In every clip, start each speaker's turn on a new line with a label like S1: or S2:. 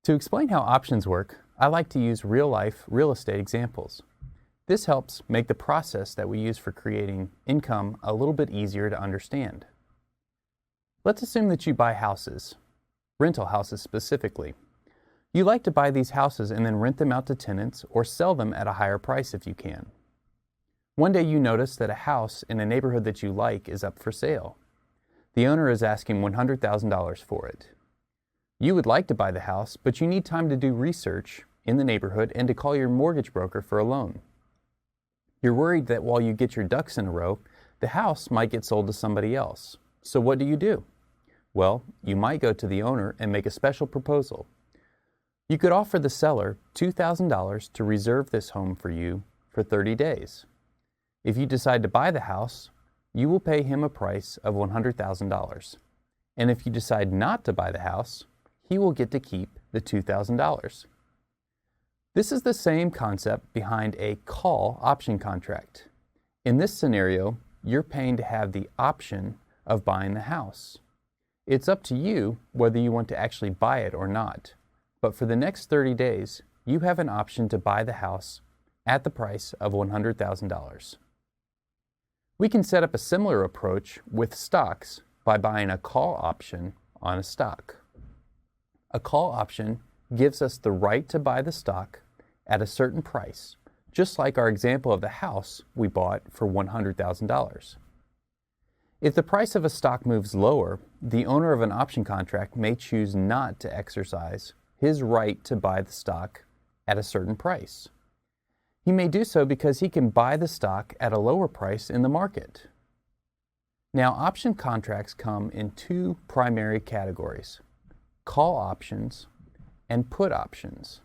S1: To explain how options work, I like to use real-life real estate examples. This helps make the process that we use for creating income a little bit easier to understand. Let's assume that you buy houses, rental houses specifically. You like to buy these houses and then rent them out to tenants or sell them at a higher price if you can. One day you notice that a house in a neighborhood that you like is up for sale. The owner is asking $100,000 for it. You would like to buy the house, but you need time to do research in the neighborhood and to call your mortgage broker for a loan. You're worried that while you get your ducks in a row, the house might get sold to somebody else. So what do? Well, you might go to the owner and make a special proposal. You could offer the seller $2,000 to reserve this home for you for 30 days. If you decide to buy the house, you will pay him a price of $100,000. And if you decide not to buy the house, he will get to keep the $2,000. This is the same concept behind a call option contract. In this scenario, you're paying to have the option of buying the house. It's up to you whether you want to actually buy it or not. But for the next 30 days, you have an option to buy the house at the price of $100,000. We can set up a similar approach with stocks by buying a call option on a stock. A call option gives us the right to buy the stock at a certain price, just like our example of the house we bought for $100,000. If the price of a stock moves lower, the owner of an option contract may choose not to exercise his right to buy the stock at a certain price. He may do so because he can buy the stock at a lower price in the market. Now, option contracts come in two primary categories: call options and put options.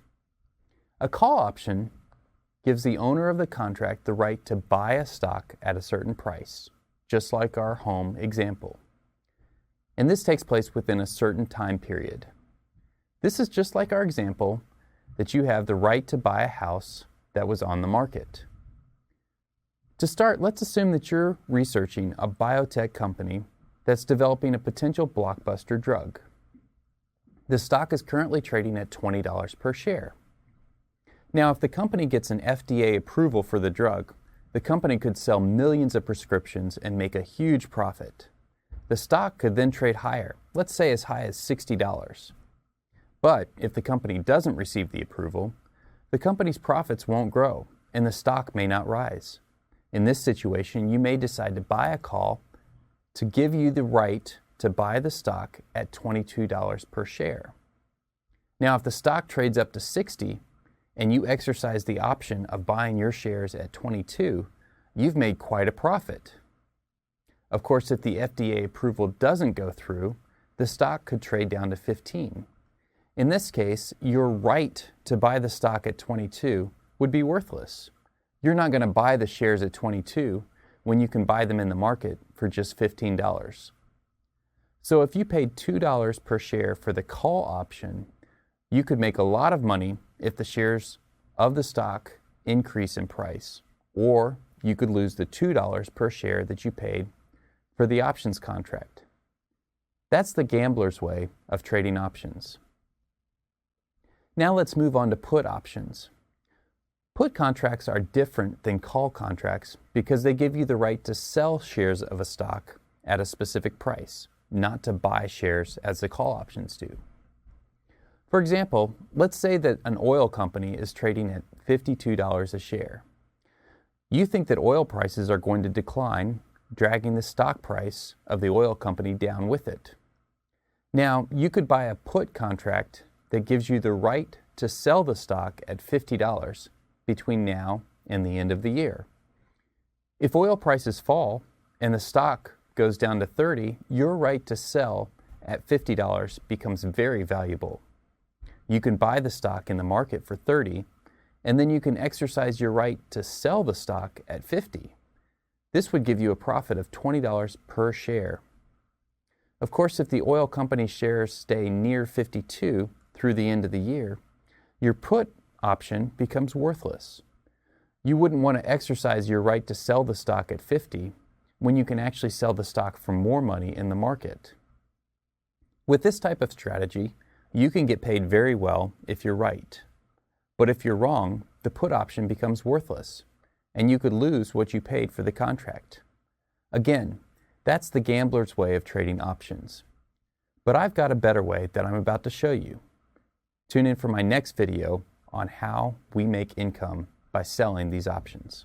S1: A call option gives the owner of the contract the right to buy a stock at a certain price, just like our home example. And this takes place within a certain time period. This is just like our example that you have the right to buy a house that was on the market. To start, let's assume that you're researching a biotech company that's developing a potential blockbuster drug. The stock is currently trading at $20 per share. Now, if the company gets an FDA approval for the drug, the company could sell millions of prescriptions and make a huge profit. The stock could then trade higher, let's say as high as $60. But if the company doesn't receive the approval, the company's profits won't grow and the stock may not rise. In this situation, you may decide to buy a call to give you the right to buy the stock at $22 per share. Now, if the stock trades up to $60 and you exercise the option of buying your shares at $22, you've made quite a profit. Of course, if the FDA approval doesn't go through, the stock could trade down to $15. In this case, your right to buy the stock at $22 would be worthless. You're not going to buy the shares at $22 when you can buy them in the market for just $15. So if you paid $2 per share for the call option, you could make a lot of money if the shares of the stock increase in price, or you could lose the $2 per share that you paid for the options contract. That's the gambler's way of trading options. Now let's move on to put options. Put contracts are different than call contracts because they give you the right to sell shares of a stock at a specific price, not to buy shares as the call options do. For example, let's say that an oil company is trading at $52 a share. You think that oil prices are going to decline, dragging the stock price of the oil company down with it. Now, you could buy a put contract that gives you the right to sell the stock at $50 between now and the end of the year. If oil prices fall and the stock goes down to $30, your right to sell at $50 becomes very valuable. You can buy the stock in the market for $30, and then you can exercise your right to sell the stock at $50. This would give you a profit of $20 per share. Of course, if the oil company's shares stay near 52 through the end of the year, your put option becomes worthless. You wouldn't want to exercise your right to sell the stock at 50 when you can actually sell the stock for more money in the market. With this type of strategy, You can get paid very well if you're right. But if you're wrong, the put option becomes worthless, and you could lose what you paid for the contract. Again, that's the gambler's way of trading options. But I've got a better way that I'm about to show you. Tune in for my next video on how we make income by selling these options.